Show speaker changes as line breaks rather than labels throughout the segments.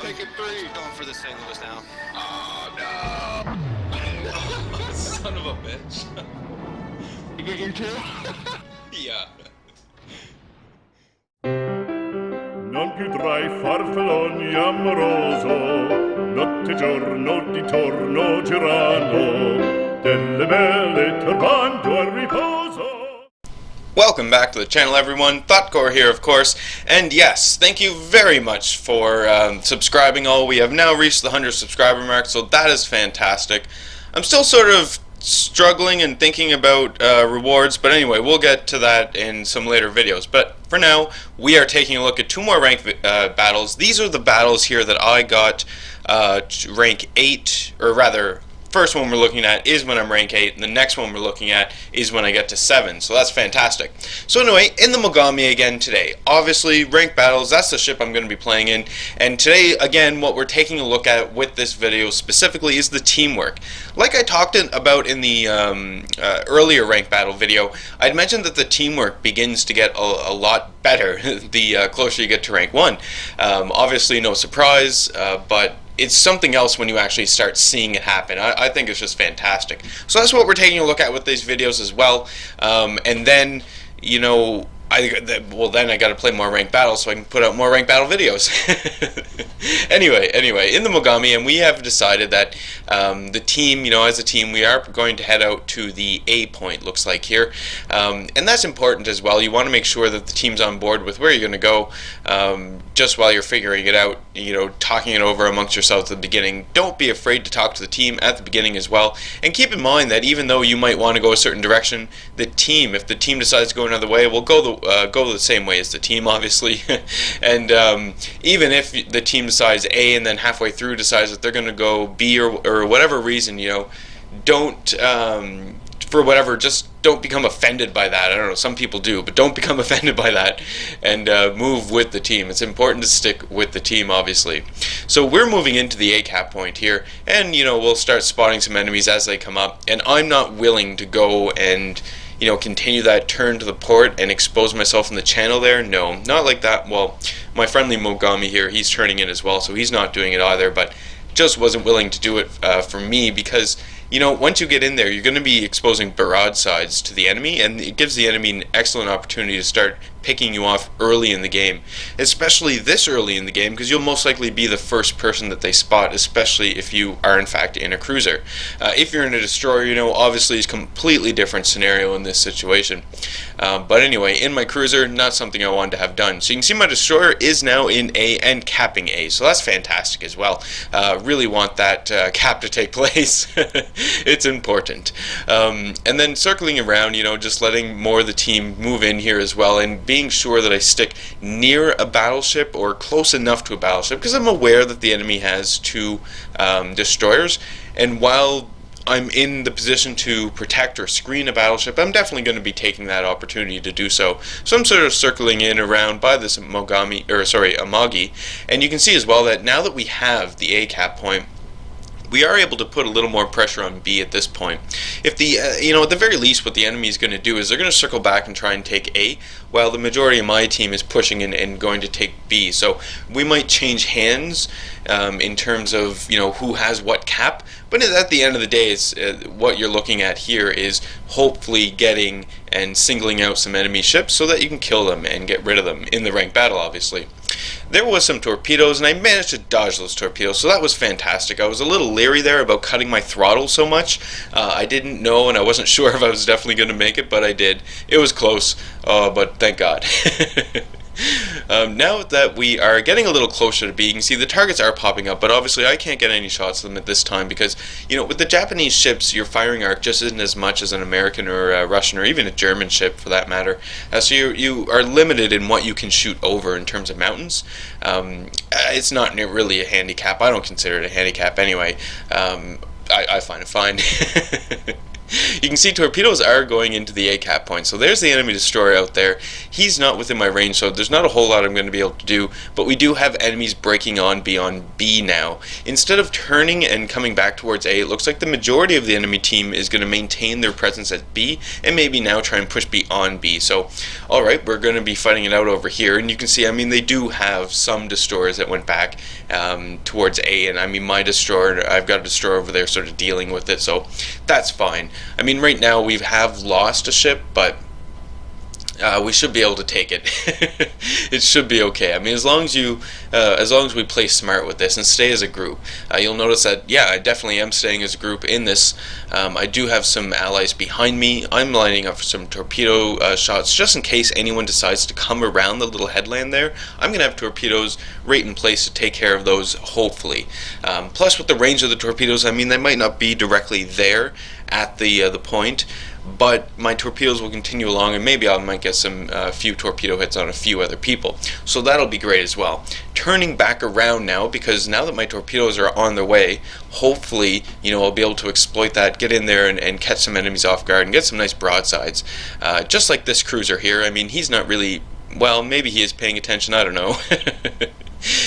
taking three.
Going for the St. Louis now.
Oh no!
Son of a bitch.
You get your two?
Yeah.
Non più tra i farfalloni amoroso, notte e giorno di torno girano, delle belle turbando al riposo.
Welcome back to the channel, everyone. Thotgor here, of course. And yes, thank you very much for subscribing all. We have now reached the 100 subscriber mark, so that is fantastic. I'm still sort of struggling and thinking about rewards, but anyway, we'll get to that in some later videos. But for now, we are taking a look at two more rank battles. These are the battles here that I got rank 8, or rather, first one we're looking at is when I'm rank 8, and the next one we're looking at is when I get to 7, so that's fantastic. So anyway, in the Mogami again today. Obviously, rank battles, that's the ship I'm going to be playing in, and today, again, what we're taking a look at with this video specifically is the teamwork. Like I talked about in the earlier rank battle video, I'd mentioned that the teamwork begins to get a lot better the closer you get to rank 1. Obviously, no surprise, but it's something else when you actually start seeing it happen. I think it's just fantastic. So that's what we're taking a look at with these videos as well. And then, you know, then I got to play more ranked battles so I can put out more ranked battle videos. anyway, in the Mogami, and we have decided that the team, you know, as a team, we are going to head out to the A point, looks like here. And that's important as well. You want to make sure that the team's on board with where you're going to go, just while you're figuring it out, you know, talking it over amongst yourselves at the beginning. Don't be afraid to talk to the team at the beginning as well. And keep in mind that even though you might want to go a certain direction, the team, if the team decides to go another way, will go the same way as the team, obviously. And even if the team decides A and then halfway through decides that they're going to go B or whatever reason, you know, don't for whatever, just don't become offended by that. I don't know, some people do, but don't become offended by that, and move with the team. It's important to stick with the team, obviously. So we're moving into the ACAP point here, and you know, we'll start spotting some enemies as they come up, and I'm not willing to go and, you know, continue that turn to the port and expose myself in the channel there. No, not like that. Well, my friendly Mogami here, he's turning in as well, so he's not doing it either, but just wasn't willing to do it for me because, you know, once you get in there, you're going to be exposing broadsides to the enemy, and it gives the enemy an excellent opportunity to start picking you off early in the game, especially this early in the game, because you'll most likely be the first person that they spot, especially if you are in fact in a cruiser. If you're in a destroyer, you know, obviously it's a completely different scenario in this situation. But anyway, in my cruiser, not something I wanted to have done. So you can see my destroyer is now in A and capping A, so that's fantastic as well. Really want that cap to take place. It's important. And then circling around, you know, just letting more of the team move in here as well, and being sure that I stick near a battleship or close enough to a battleship, because I'm aware that the enemy has 2 destroyers, and while I'm in the position to protect or screen a battleship, I'm definitely going to be taking that opportunity to do so. So I'm sort of circling in around by this Amagi, and you can see as well that now that we have the ACAP point, we are able to put a little more pressure on B at this point. If the, you know, at the very least, what the enemy is going to do is they're going to circle back and try and take A, while the majority of my team is pushing in and going to take B. So we might change hands in terms of, you know, who has what cap, but at the end of the day, it's, what you're looking at here is hopefully getting and singling out some enemy ships so that you can kill them and get rid of them in the ranked battle, obviously. There was some torpedoes, and I managed to dodge those torpedoes, so that was fantastic. I was a little leery there about cutting my throttle so much. I didn't know, and I wasn't sure if I was definitely going to make it, but I did. It was close, but thank God. Now that we are getting a little closer to B, you can see the targets are popping up, but obviously I can't get any shots of them at this time because, you know, with the Japanese ships, your firing arc just isn't as much as an American or a Russian or even a German ship for that matter. So you are limited in what you can shoot over in terms of mountains. It's not really a handicap. I don't consider it a handicap anyway. I find it fine. You can see torpedoes are going into the A-cap point. So there's the enemy destroyer out there. He's not within my range, so there's not a whole lot I'm going to be able to do. But we do have enemies breaking on beyond B now. Instead of turning and coming back towards A, it looks like the majority of the enemy team is going to maintain their presence at B and maybe now try and push beyond B. So, alright, we're going to be fighting it out over here. And you can see, I mean, they do have some destroyers that went back towards A. And I mean, my destroyer, I've got a destroyer over there sort of dealing with it. So that's fine. I mean, right now we have lost a ship, but we should be able to take it. It should be okay. I mean, as long as we play smart with this and stay as a group, you'll notice that, yeah, I definitely am staying as a group in this. I do have some allies behind me. I'm lining up for some torpedo shots just in case anyone decides to come around the little headland there. I'm going to have torpedoes right in place to take care of those, hopefully. Plus, with the range of the torpedoes, I mean, they might not be directly there at the point, but my torpedoes will continue along, and maybe I might get some few torpedo hits on a few other people. So that'll be great as well. Turning back around now, because now that my torpedoes are on their way, hopefully, you know, I'll be able to exploit that, get in there and catch some enemies off guard and get some nice broadsides. Just like this cruiser here. I mean, he's not really, well, maybe he is paying attention, I don't know.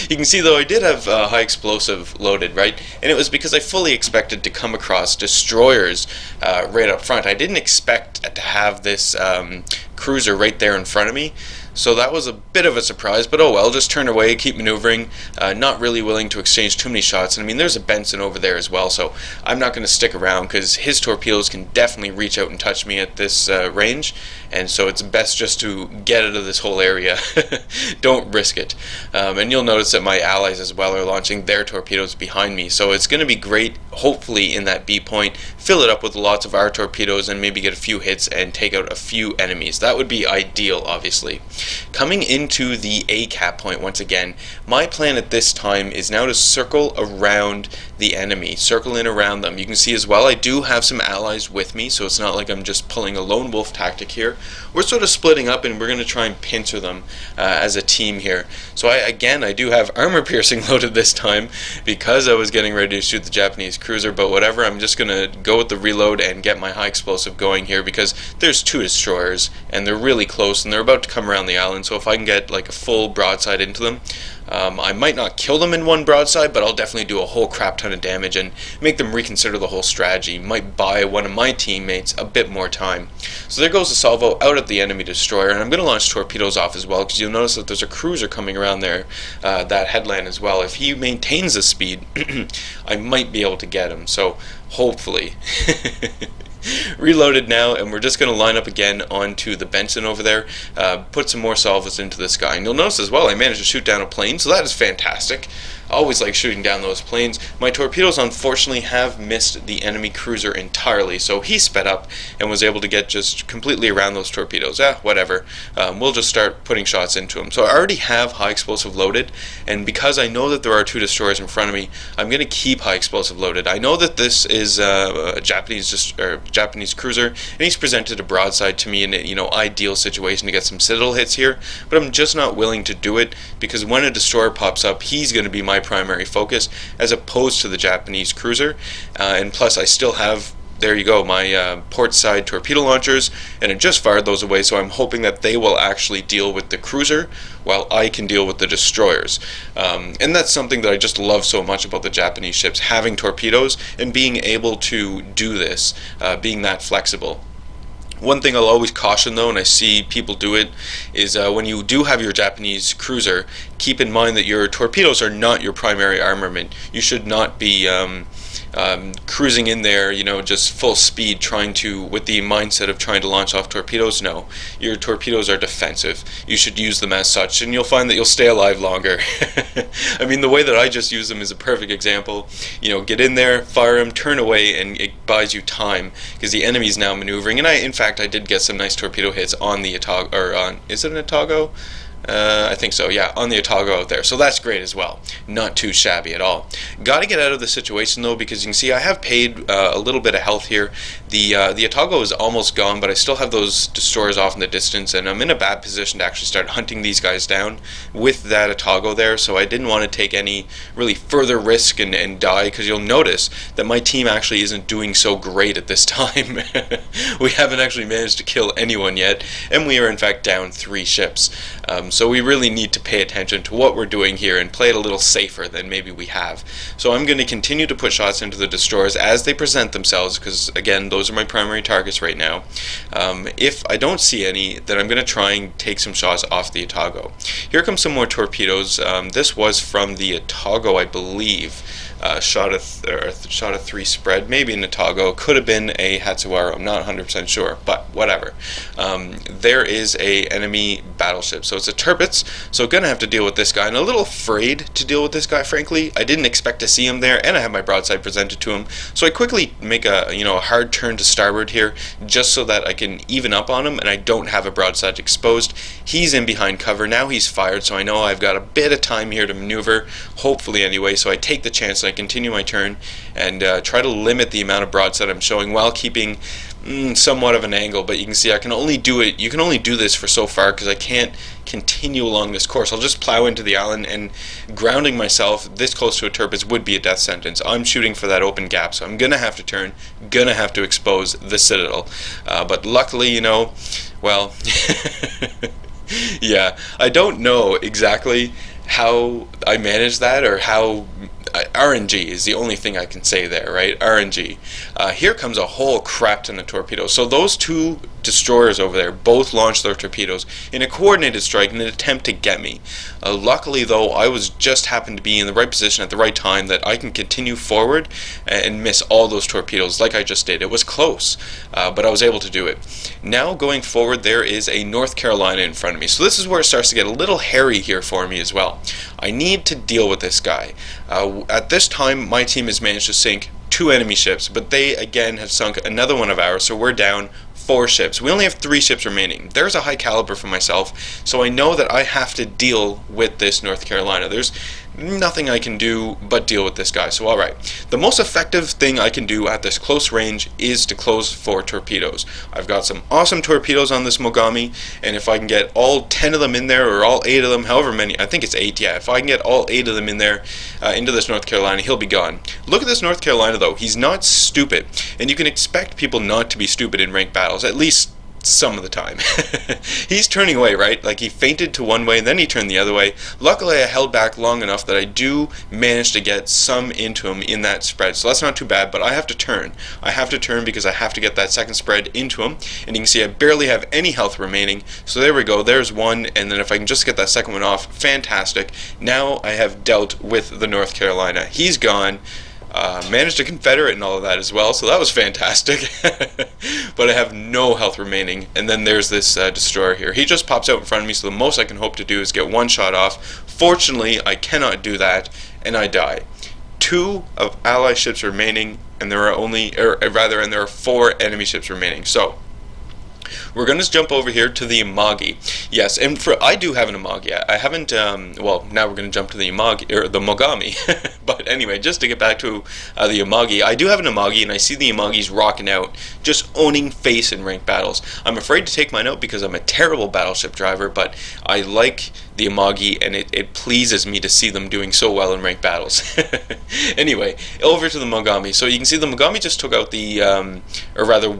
You can see, though, I did have high explosive loaded, right? And it was because I fully expected to come across destroyers right up front. I didn't expect to have this cruiser right there in front of me. So that was a bit of a surprise, but oh well, just turn away, keep maneuvering, not really willing to exchange too many shots. And I mean, there's a Benson over there as well, so I'm not going to stick around because his torpedoes can definitely reach out and touch me at this range, and so it's best just to get out of this whole area. Don't risk it. And you'll notice that my allies as well are launching their torpedoes behind me, so it's going to be great, hopefully, in that B point, fill it up with lots of our torpedoes and maybe get a few hits and take out a few enemies. That would be ideal, obviously. Coming into the A-cap point once again, my plan at this time is now to circle around the enemy, circle in around them. You can see as well I do have some allies with me, so it's not like I'm just pulling a lone wolf tactic here. We're sort of splitting up and we're going to try and pincer them as a team here. So I do have armor piercing loaded this time because I was getting ready to shoot the Japanese cruiser, but whatever, I'm just going to go with the reload and get my high explosive going here because there's two destroyers and they're really close and they're about to come around the island, so if I can get like a full broadside into them, I might not kill them in one broadside, but I'll definitely do a whole crap ton of damage and make them reconsider the whole strategy. Might buy one of my teammates a bit more time. So there goes the salvo out at the enemy destroyer, and I'm going to launch torpedoes off as well because you'll notice that there's a cruiser coming around there, that headland as well. If he maintains the speed, I might be able to get him, so hopefully. Reloaded now, and we're just going to line up again onto the Benson over there, put some more salvos into this guy. And you'll notice as well I managed to shoot down a plane, so that is fantastic. I always like shooting down those planes. My torpedoes unfortunately have missed the enemy cruiser entirely, so he sped up and was able to get just completely around those torpedoes. Whatever. We'll just start putting shots into him. So I already have high explosive loaded, and because I know that there are two destroyers in front of me, I'm going to keep high explosive loaded. I know that this is a Japanese cruiser, and he's presented a broadside to me in an ideal situation to get some citadel hits here, but I'm just not willing to do it because when a destroyer pops up, he's going to be my primary focus as opposed to the Japanese cruiser, and plus I still have, there you go, my port side torpedo launchers, and I just fired those away, so I'm hoping that they will actually deal with the cruiser while I can deal with the destroyers. And that's something that I just love so much about the Japanese ships, having torpedoes and being able to do this, being that flexible. One thing I'll always caution though, and I see people do it, is when you do have your Japanese cruiser, keep in mind that your torpedoes are not your primary armament. You should not be cruising in there, just full speed, with the mindset of trying to launch off torpedoes. No, your torpedoes are defensive. You should use them as such, and you'll find that you'll stay alive longer. I mean, the way that I just use them is a perfect example. Get in there, fire them, turn away, and it buys you time because the enemy's now maneuvering. And in fact, I did get some nice torpedo hits on the Otago, or on, is it an Otago? I think so, yeah, on the Thotgor out there. So that's great as well. Not too shabby at all. Got to get out of the situation though, because you can see I have paid a little bit of health here. The Thotgor is almost gone, but I still have those destroyers off in the distance, and I'm in a bad position to actually start hunting these guys down with that Thotgor there. So I didn't want to take any really further risk and die, because you'll notice that my team actually isn't doing so great at this time. We haven't actually managed to kill anyone yet, and we are in fact down 3 ships. So we really need to pay attention to what we're doing here and play it a little safer than maybe we have. So I'm going to continue to put shots into the destroyers as they present themselves, because again, those are my primary targets right now. If I don't see any, then I'm going to try and take some shots off the Thotgor. Here come some more torpedoes. This was from the Thotgor, I believe. Shot a 3 spread, maybe an Thotgor, could have been a Hatsuharu, I'm not 100% sure, but whatever. There is a enemy battleship, so it's a Tirpitz, so gonna have to deal with this guy, and a little afraid to deal with this guy, frankly. I didn't expect to see him there, and I have my broadside presented to him, so I quickly make a hard turn to starboard here, just so that I can even up on him, and I don't have a broadside exposed. He's in behind cover, now he's fired, so I know I've got a bit of time here to maneuver, hopefully anyway, so I take the chance, I continue my turn and try to limit the amount of broadside I'm showing while keeping somewhat of an angle. But you can see I can only do it. You can only do this for so far, because I can't continue along this course. I'll just plow into the island, and grounding myself this close to a Tirpitz would be a death sentence. I'm shooting for that open gap, so I'm gonna have to turn, gonna have to expose the Citadel. But luckily, well, yeah, I don't know exactly how I managed that, or how RNG is the only thing I can say there, right? RNG. Here comes a whole crap ton of torpedoes. So those 2 destroyers over there both launched their torpedoes in a coordinated strike in an attempt to get me. Luckily though, I was just happened to be in the right position at the right time that I can continue forward and miss all those torpedoes like I just did. It was close, but I was able to do it. Now going forward, there is a North Carolina in front of me. So this is where it starts to get a little hairy here for me as well. I need to deal with this guy. At this time, my team has managed to sink 2 enemy ships, but they again have sunk another one of ours, so we're down 4 ships. We only have 3 ships remaining. There's a high caliber for myself, so I know that I have to deal with this North Carolina. There's nothing I can do but deal with this guy. So alright, the most effective thing I can do at this close range is to close for torpedoes. I've got some awesome torpedoes on this Mogami, and if I can get all 10 of them in there, or all 8 of them, however many, I think it's 8, yeah, if I can get all 8 of them in there into this North Carolina, he'll be gone. Look at this North Carolina though, he's not stupid, and you can expect people not to be stupid in ranked battles, at least some of the time. He's turning away, right? Like, he feinted to one way and then he turned the other way. Luckily I held back long enough that I do manage to get some into him in that spread, so that's not too bad. But I have to turn. I have to turn because I have to get that second spread into him, and you can see I barely have any health remaining. So there we go, there's one, and then if I can just get that second one off, fantastic. Now I have dealt with the North Carolina. He's gone. Managed a Confederate and all of that as well, so that was fantastic. But I have no health remaining, and then there's this destroyer here. He just pops out in front of me, so the most I can hope to do is get one shot off. Fortunately, I cannot do that, and I die. 2 of ally ships remaining, and there are 4 enemy ships remaining. So we're going to jump over here to the Amagi. Yes, and I do have an Amagi. I haven't, well, now we're going to jump to the Amagi, or the Mogami. But anyway, just to get back to the Amagi, I do have an Amagi, and I see the Amagi's rocking out, just owning face in ranked battles. I'm afraid to take mine out because I'm a terrible battleship driver, but I like the Amagi, and it pleases me to see them doing so well in ranked battles. Anyway, over to the Mogami. So you can see the Mogami just took out the, or rather,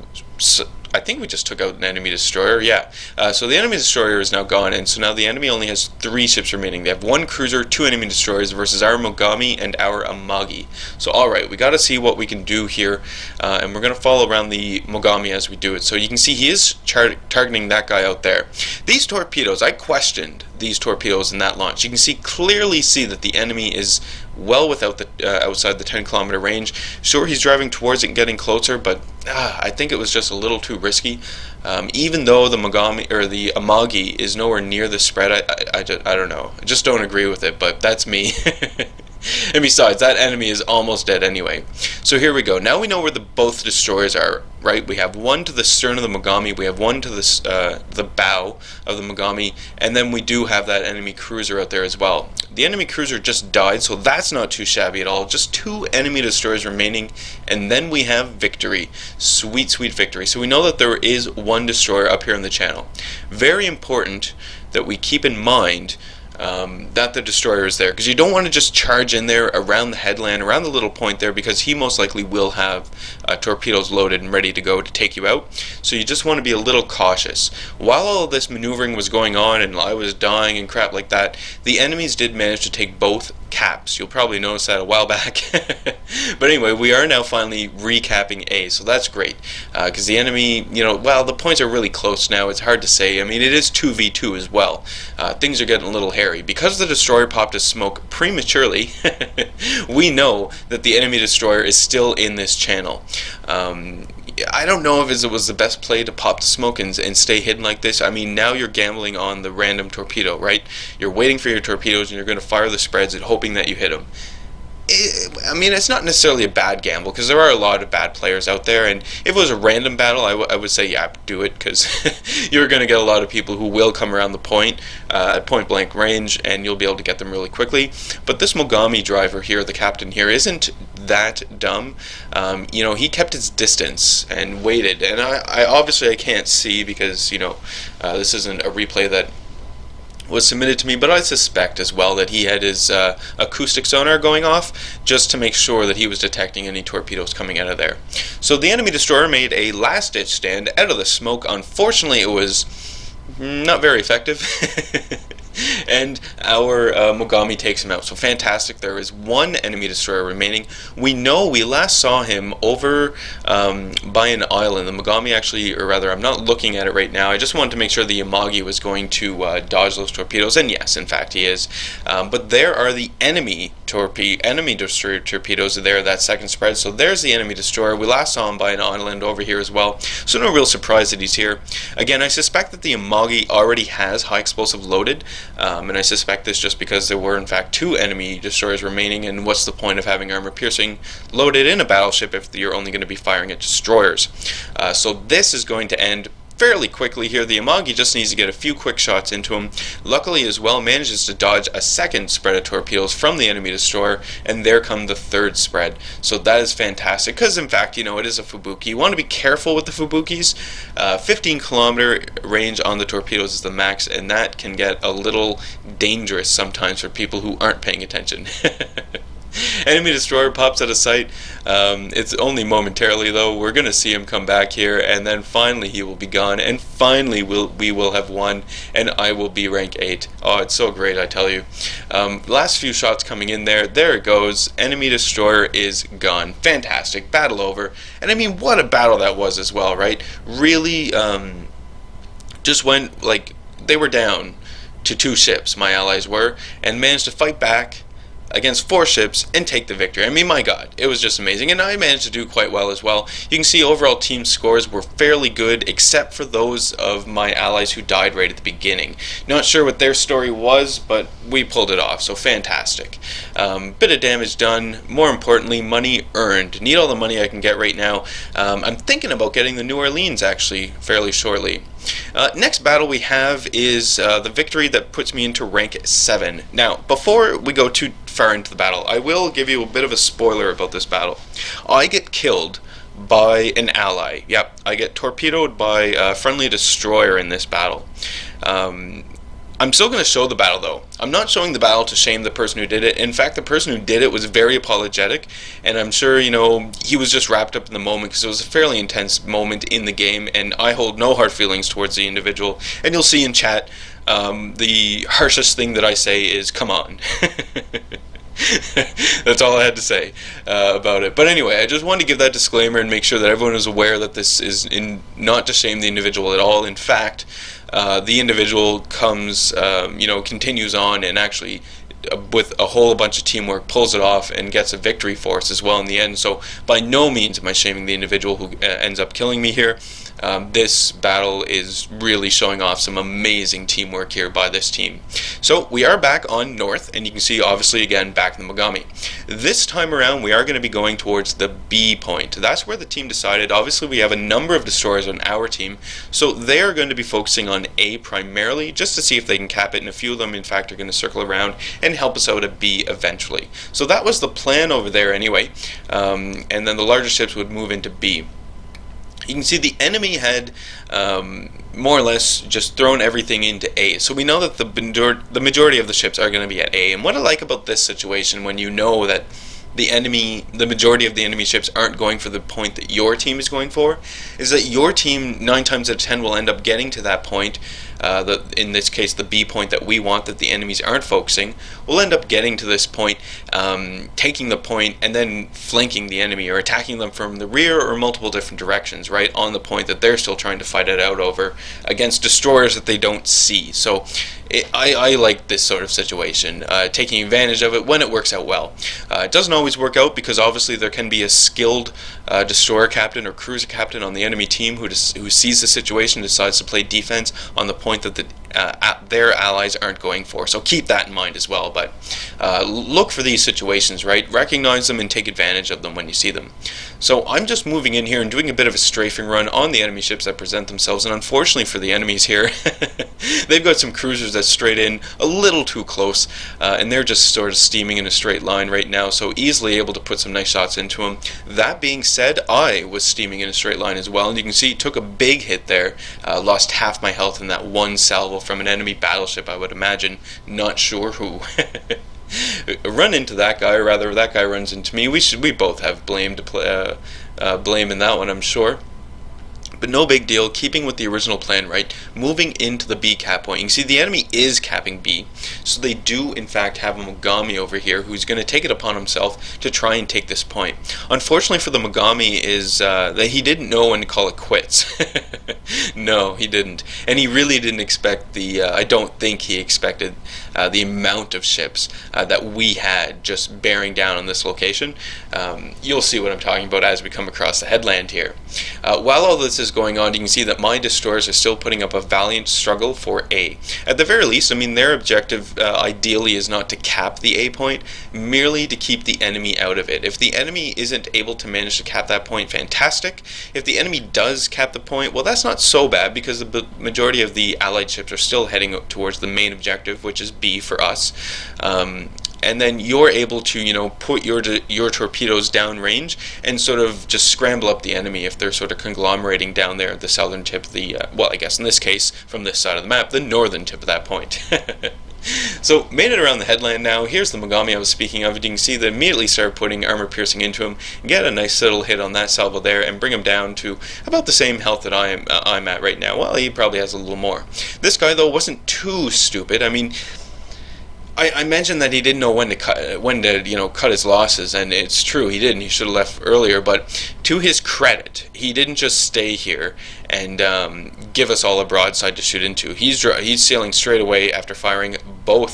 I think we just took out an enemy destroyer, yeah. So the enemy destroyer is now gone, and so now the enemy only has 3 ships remaining. They have 1 cruiser, 2 enemy destroyers versus our Mogami and our Amagi. So alright, we gotta see what we can do here, and we're gonna follow around the Mogami as we do it. So you can see he is targeting that guy out there. These torpedoes, I questioned these torpedoes in that launch. You can clearly see that the enemy is well without the outside the 10-kilometer range. Sure, he's driving towards it and getting closer, but I think it was just a little too risky. Even though the Mogami or the Amagi is nowhere near the spread, I don't know. I just don't agree with it, but that's me. And besides, that enemy is almost dead anyway. So here we go. Now we know where both destroyers are, right? We have one to the stern of the Mogami, we have one to the bow of the Mogami, and then we do have that enemy cruiser out there as well. The enemy cruiser just died, so that's not too shabby at all. Just 2 enemy destroyers remaining, and then we have victory. Sweet, sweet victory. So we know that there is 1 destroyer up here on the channel. Very important that we keep in mind that the destroyer is there, because you don't want to just charge in there around the headland, around the little point there, because he most likely will have torpedoes loaded and ready to go to take you out. So you just want to be a little cautious. While all of this maneuvering was going on and I was dying and crap like that, the enemies did manage to take both caps. You'll probably notice that a while back. But anyway, we are now finally recapping A, so that's great, because the enemy, well, the points are really close now. It's hard to say. I mean, it is 2v2 as well. Things are getting a little hairy. Because the destroyer popped a smoke prematurely, we know that the enemy destroyer is still in this channel. I don't know if it was the best play to pop the smoke and stay hidden like this. I mean, now you're gambling on the random torpedo, right? You're waiting for your torpedoes and you're going to fire the spreads and hoping that you hit them. I mean, it's not necessarily a bad gamble, because there are a lot of bad players out there, and if it was a random battle, I would say, yeah, do it, because you're going to get a lot of people who will come around the point at point blank range, and you'll be able to get them really quickly. But this Mogami driver here, the captain here, isn't that dumb. He kept his distance and waited, and I obviously can't see, because this isn't a replay that was submitted to me, but I suspect as well that he had his acoustic sonar going off just to make sure that he was detecting any torpedoes coming out of there. So the enemy destroyer made a last-ditch stand out of the smoke. Unfortunately, it was not very effective. And our Mogami takes him out. So fantastic. There is 1 enemy destroyer remaining. We know we last saw him over by an island. The Mogami actually, or rather, I'm not looking at it right now. I just wanted to make sure the Yamagi was going to dodge those torpedoes, and yes, in fact, he is. But there are the enemy destroyer torpedoes there, that second spread. So there's the enemy destroyer. We last saw him by an island over here as well. So no real surprise that he's here. Again, I suspect that the Yamagi already has high explosive loaded. And I suspect this just because there were in fact 2 enemy destroyers remaining, and what's the point of having armor piercing loaded in a battleship if you're only going to be firing at destroyers? So this is going to end fairly quickly here. The Yamagi just needs to get a few quick shots into him. Luckily as well, manages to dodge a second spread of torpedoes from the enemy destroyer, and there come the 3rd spread. So that is fantastic, because in fact, it is a Fubuki. You want to be careful with the Fubukis. 15-kilometer range on the torpedoes is the max, and that can get a little dangerous sometimes for people who aren't paying attention. Enemy destroyer pops out of sight. It's only momentarily though. We're gonna see him come back here, and then finally he will be gone, and finally we will have won, and I will be rank 8. Oh, it's so great, I tell you. Last few shots coming in there. There it goes. Enemy destroyer is gone. Fantastic. Battle over. And I mean, what a battle that was as well, right? Really, just went like they were down to 2 ships. My allies were, and managed to fight back against 4 ships and take the victory. I mean, my god, it was just amazing, and I managed to do quite well as well. You can see overall team scores were fairly good, except for those of my allies who died right at the beginning. Not sure what their story was, but we pulled it off, so fantastic. Bit of damage done, more importantly, money earned. Need all the money I can get right now. I'm thinking about getting the New Orleans actually fairly shortly. Next battle we have is the victory that puts me into rank 7. Now, before we go too far into the battle, I will give you a bit of a spoiler about this battle. I get killed by an ally. Yep, I get torpedoed by a friendly destroyer in this battle. I'm still going to show the battle though. I'm not showing the battle to shame the person who did it. In fact, the person who did it was very apologetic, and I'm sure, he was just wrapped up in the moment because it was a fairly intense moment in the game, and I hold no hard feelings towards the individual. And you'll see in chat, the harshest thing that I say is, come on. That's all I had to say about it. But anyway, I just wanted to give that disclaimer and make sure that everyone is aware that this is not to shame the individual at all. In fact, the individual comes, continues on and actually, with a whole bunch of teamwork, pulls it off and gets a victory for us as well in the end. So by no means am I shaming the individual who ends up killing me here. this battle is really showing off some amazing teamwork here by this team. So we are back on north, and you can see obviously again back in the Mogami. This time around we are going to be going towards the B point. That's where the team decided. Obviously we have a number of destroyers on our team, so they are going to be focusing on A primarily, just to see if they can cap it, and a few of them in fact are going to circle around and help us out at B eventually. So that was the plan over there anyway, and then the larger ships would move into B. You can see the enemy had more or less just thrown everything into A. So we know that the majority of the ships are going to be at A. And what I like about this situation, when you know that the majority of the enemy ships aren't going for the point that your team is going for, is that your team 9 times out of 10 will end up getting to that point, in this case the B point that we want, that the enemies aren't focusing. We'll end up getting to this point, taking the point and then flanking the enemy or attacking them from the rear or multiple different directions, right on the point that they're still trying to fight it out over against destroyers that they don't see. So I like this sort of situation, taking advantage of it when it works out well. It doesn't always work out, because obviously there can be a skilled destroyer captain or cruiser captain on the enemy team who sees the situation and decides to play defense on the point that their allies aren't going for. So keep that in mind as well. But look for these situations, right? Recognize them and take advantage of them when you see them. So I'm just moving in here and doing a bit of a strafing run on the enemy ships that present themselves, and unfortunately for the enemies here, they've got some cruisers that strayed in a little too close, and they're just sort of steaming in a straight line right now, so easily able to put some nice shots into them. That being said, I was steaming in a straight line as well, and you can see took a big hit there, lost half my health in that one salvo from an enemy battleship, I would imagine, not sure who. Run into that guy, or rather that guy runs into me. We both have blame in that one, I'm sure. But no big deal, keeping with the original plan, right? Moving into the B cap point. You can see the enemy is capping B, so they do in fact have a Mogami over here who's going to take it upon himself to try and take this point. Unfortunately for the Mogami is that he didn't know when to call it quits. No, he didn't. And he really didn't expect I don't think he expected the amount of ships that we had just bearing down on this location. You'll see what I'm talking about as we come across the headland here. While all this is going on, you can see that my destroyers are still putting up a valiant struggle for A. At the very least, I mean, their objective ideally is not to cap the A point, merely to keep the enemy out of it. If the enemy isn't able to manage to cap that point, fantastic. If the enemy does cap the point, well, that's not so bad, because the majority of the allied ships are still heading towards the main objective, which is B for us. And then you're able to, you know, put your torpedoes downrange and sort of just scramble up the enemy if they're sort of conglomerating down there at the southern tip of the, well, I guess in this case, from this side of the map, the northern tip of that point. So, made it around the headland now. Here's the Mogami I was speaking of. You can see they immediately start putting armor piercing into him, get a nice little hit on that salvo there, and bring him down to about the same health that I'm at right now. Well, he probably has a little more. This guy, though, wasn't too stupid. I mean, I mentioned that he didn't know when to cut his losses, and it's true, he didn't. He should have left earlier, but to his credit, he didn't just stay here and give us all a broadside to shoot into. He's sailing straight away after firing full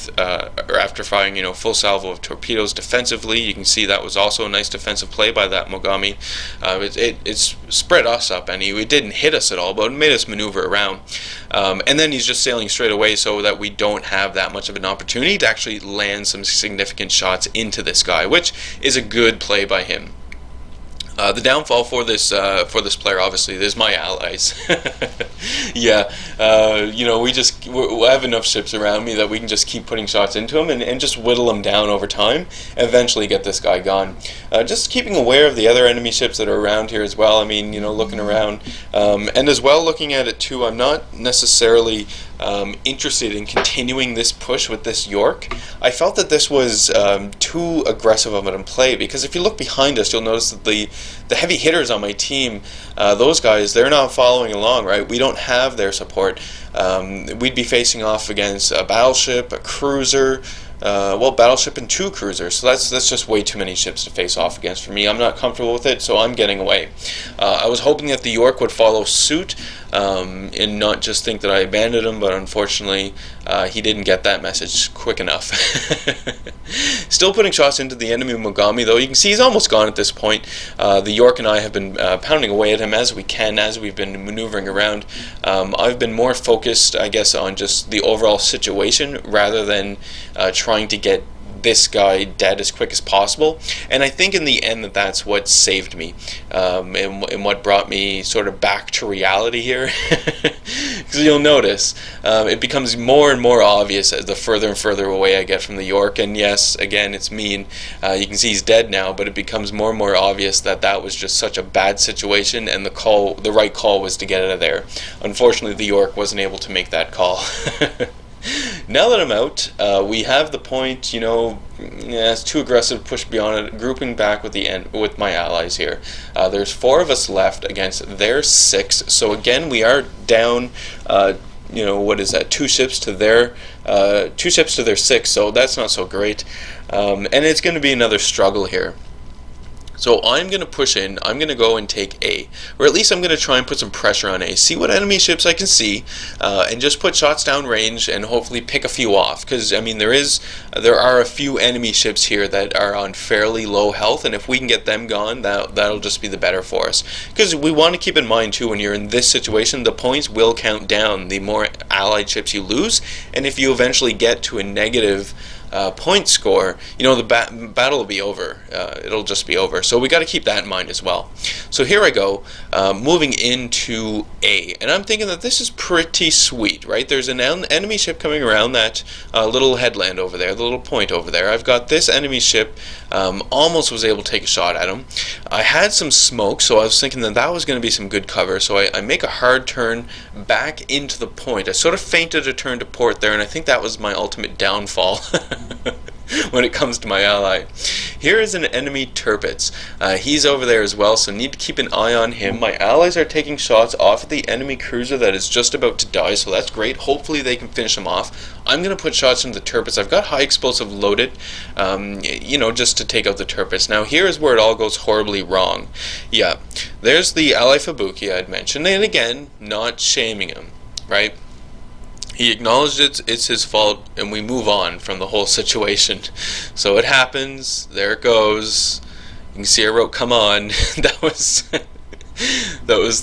salvo of torpedoes defensively. You can see that was also a nice defensive play by that Mogami. It's spread us up, and it didn't hit us at all, but it made us maneuver around. And then he's just sailing straight away so that we don't have that much of an opportunity to actually land some significant shots into this guy, which is a good play by him. The downfall for this player, obviously, is my allies. Yeah, we have enough ships around me that we can just keep putting shots into him and just whittle him down over time, and eventually get this guy gone. Just keeping aware of the other enemy ships that are around here as well. I mean, looking around, and as well looking at it too. I'm not necessarily interested in continuing this push with this York. I felt that this was too aggressive of a play, because if you look behind us, you'll notice that the heavy hitters on my team, those guys, they're not following along, right? We don't have their support. We'd be facing off against a battleship, a cruiser, battleship and 2 cruisers, so that's just way too many ships to face off against for me. I'm not comfortable with it, so I'm getting away. I was hoping that the York would follow suit and not just think that I abandoned him, but unfortunately he didn't get that message quick enough. Still putting shots into the enemy Mogami, though. You can see he's almost gone at this point. The York and I have been pounding away at him as we can, as we've been maneuvering around. I've been more focused, I guess, on just the overall situation rather than trying to get this guy dead as quick as possible, and I think in the end that's what saved me, and what brought me sort of back to reality here. Because you'll notice it becomes more and more obvious as the further and further away I get from the York, and yes, again, it's mean. You can see he's dead now, but it becomes more and more obvious that that was just such a bad situation, and the right call was to get out of there. Unfortunately, the York wasn't able to make that call. Now that I'm out, we have the point, it's too aggressive to push beyond it, grouping back with my allies here. There's 4 of us left against their 6, so again we are down, what is that, 2 ships to their 6, so that's not so great, and it's going to be another struggle here. So I'm going to push in, I'm going to go and take A, or at least I'm going to try and put some pressure on A, see what enemy ships I can see, and just put shots down range and hopefully pick a few off, because I mean there are a few enemy ships here that are on fairly low health, and if we can get them gone, that'll just be the better for us. Because we want to keep in mind too, when you're in this situation, the points will count down the more allied ships you lose, and if you eventually get to a negative point score, the battle will be over. It'll just be over. So we got to keep that in mind as well. So here I go, moving into A, and I'm thinking that this is pretty sweet, right? There's an enemy ship coming around that little headland over there, the little point over there. I've got this enemy ship, almost was able to take a shot at him. I had some smoke, so I was thinking that was going to be some good cover, so I make a hard turn back into the point. I sort of feinted a turn to port there, and I think that was my ultimate downfall. When it comes to my ally. Here is an enemy Tirpitz. He's over there as well, so need to keep an eye on him. My allies are taking shots off of the enemy cruiser that is just about to die, so that's great. Hopefully they can finish him off. I'm going to put shots into the Tirpitz. I've got high explosive loaded, just to take out the Tirpitz. Now here is where it all goes horribly wrong. Yeah, there's the ally Fubuki I'd mentioned, and again, not shaming him, right? He acknowledged it's his fault, and we move on from the whole situation. So it happens. There it goes. You can see I wrote "come on." That was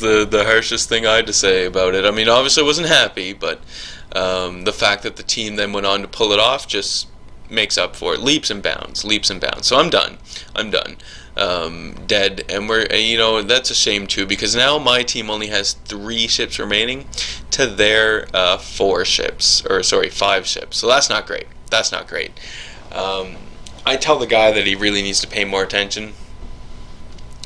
the harshest thing I had to say about it. I mean, obviously I wasn't happy, but the fact that the team then went on to pull it off just makes up for it. Leaps and bounds. So I'm done. Dead, and we're that's a shame too, because now my team only has 3 ships remaining to their 5 ships, so that's not great. I tell the guy that he really needs to pay more attention.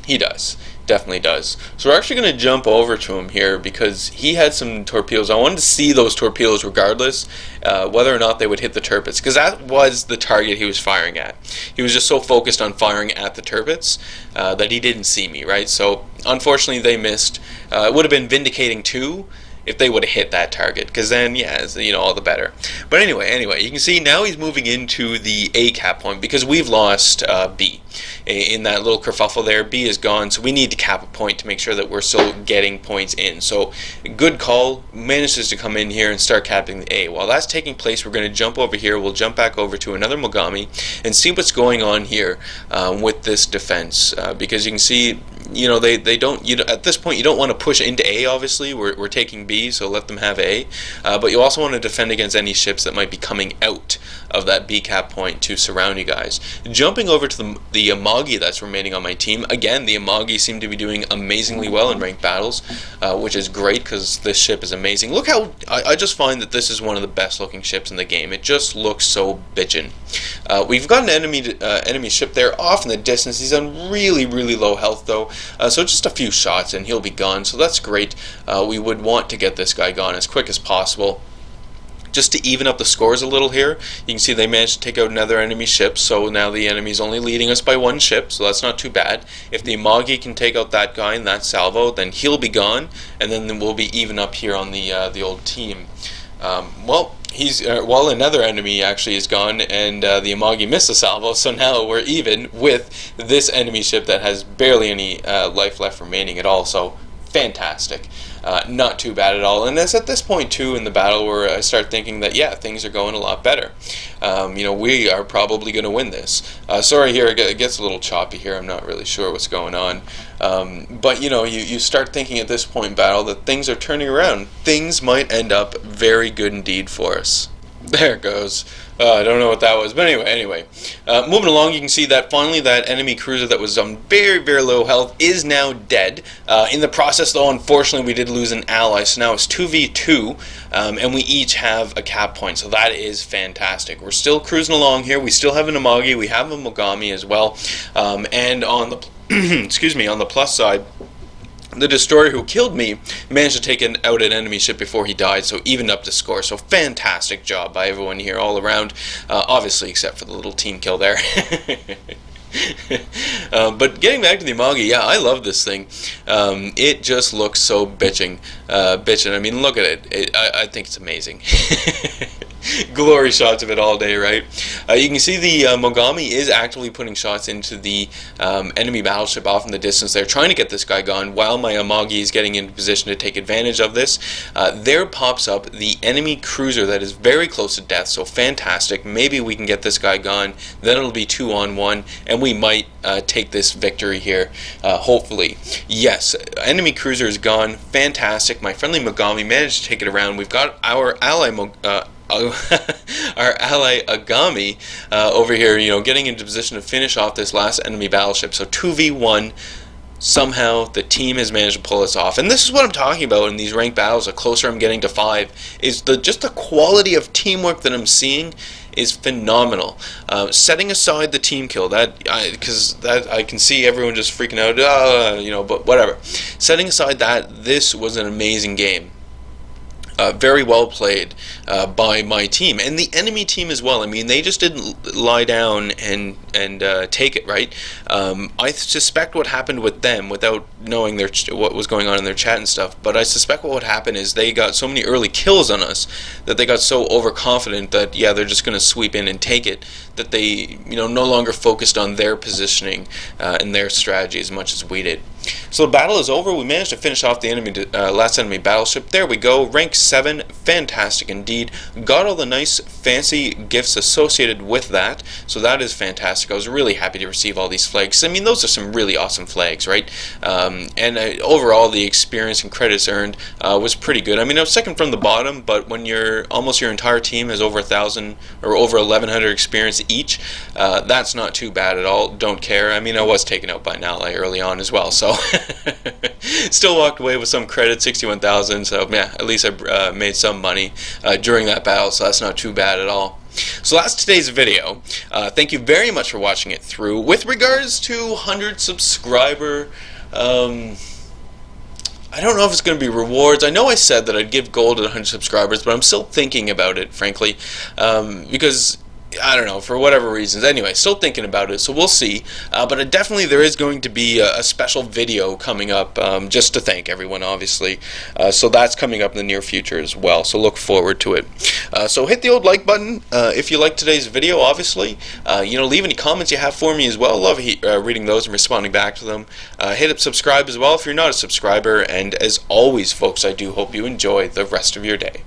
He does. Definitely does. So we're actually going to jump over to him here because he had some torpedoes. I wanted to see those torpedoes regardless, whether or not they would hit the Tirpitz, because that was the target he was firing at. He was just so focused on firing at the Tirpitz that he didn't see me, right? So unfortunately they missed. It would have been vindicating too if they would have hit that target, because then, yeah, all the better. But anyway, you can see now he's moving into the A cap point because we've lost B. In that little kerfuffle there, B is gone, so we need to cap a point to make sure that we're still getting points in. So, good call, manages to come in here and start capping the A. While that's taking place, we're going to jump over here, we'll jump back over to another Mogami and see what's going on here with this defense, because you can see, they don't, at this point you don't want to push into A, obviously, we're taking B, so let them have A, but you also want to defend against any ships that might be coming out of that B cap point to surround you guys. Jumping over to the Amagi that's remaining on my team, again, the Amagi seem to be doing amazingly well in ranked battles, which is great because this ship is amazing. Look how, I just find that this is one of the best looking ships in the game. It just looks so bitchin'. We've got an enemy ship there off in the distance. He's on really, really low health though, so just a few shots and he'll be gone, so that's great. We would want to get this guy gone as quick as possible. Just to even up the scores a little here, you can see they managed to take out another enemy ship, so now the enemy's only leading us by 1 ship, so that's not too bad. If the Amagi can take out that guy and that salvo, then he'll be gone, and then we'll be even up here on the old team. Well, another enemy actually is gone, and the Amagi missed the salvo, so now we're even with this enemy ship that has barely any life left remaining at all, so fantastic. not too bad at all. And it's at this point too in the battle where I start thinking that yeah, things are going a lot better. We are probably going to win this. Sorry here, it gets a little choppy here. I'm not really sure what's going on. But you start thinking at this point in battle that things are turning around. Things might end up very good indeed for us. There it goes. I don't know what that was, but anyway. Moving along, you can see that finally that enemy cruiser that was on very, very low health is now dead. In the process, though, unfortunately, we did lose an ally, so now it's 2v2, and we each have a cap point, so that is fantastic. We're still cruising along here. We still have an Amagi, we have a Mogami as well, and on the excuse me, on the plus side, the destroyer who killed me managed to take out an enemy ship before he died, so evened up the score. So fantastic job by everyone here all around, obviously except for the little team kill there. But getting back to the Amagi, yeah, I love this thing. It just looks so bitchin'. I mean, look at it. I think it's amazing. Glory shots of it all day, right? You can see the Mogami is actively putting shots into the enemy battleship off in the distance. They're trying to get this guy gone while my Amagi is getting into position to take advantage of this. There pops up the enemy cruiser that is very close to death, so fantastic. Maybe we can get this guy gone, then it'll be 2-on-1, and we might take this victory here, hopefully. Yes, enemy cruiser is gone, fantastic. My friendly Mogami managed to take it around. We've got our ally our ally Agami over here, getting into position to finish off this last enemy battleship. So 2v1, somehow the team has managed to pull us off. And this is what I'm talking about in these ranked battles. The closer I'm getting to 5, is just the quality of teamwork that I'm seeing is phenomenal. Setting aside the team kill, because I can see everyone just freaking out, but whatever. Setting aside that, this was an amazing game. Very well played by my team and the enemy team as well. I mean, they just didn't lie down and take it, right? I suspect what happened with them, without knowing what was going on in their chat and stuff, but I suspect what would happen is they got so many early kills on us that they got so overconfident that yeah, they're just going to sweep in and take it, that they no longer focused on their positioning and their strategy as much as we did. So the battle is over. We managed to finish off the last enemy battleship. There we go, rank 7, fantastic indeed. Got all the nice fancy gifts associated with that, so that is fantastic. I was really happy to receive all these flags. I mean, those are some really awesome flags, right? Overall, the experience and credits earned was pretty good. I mean, I was second from the bottom, but when almost your entire team has over 1,000 or over 1,100 experience each, that's not too bad at all. Don't care. I mean, I was taken out by an ally early on as well, so still walked away with some credit, 61,000. So yeah, at least I made some money during that battle, so that's not too bad at all. So that's today's video. Thank you very much for watching it through. With regards to 100 subscriber, I don't know if it's going to be rewards. I know I said that I'd give gold at 100 subscribers, but I'm still thinking about it, frankly, because I don't know, for whatever reasons. Anyway, still thinking about it, so we'll see. But definitely there is going to be a special video coming up just to thank everyone, obviously. So that's coming up in the near future as well, so look forward to it. So hit the old like button if you liked today's video, obviously. Leave any comments you have for me as well. Love reading those and responding back to them. Hit up subscribe as well if you're not a subscriber. And as always, folks, I do hope you enjoy the rest of your day.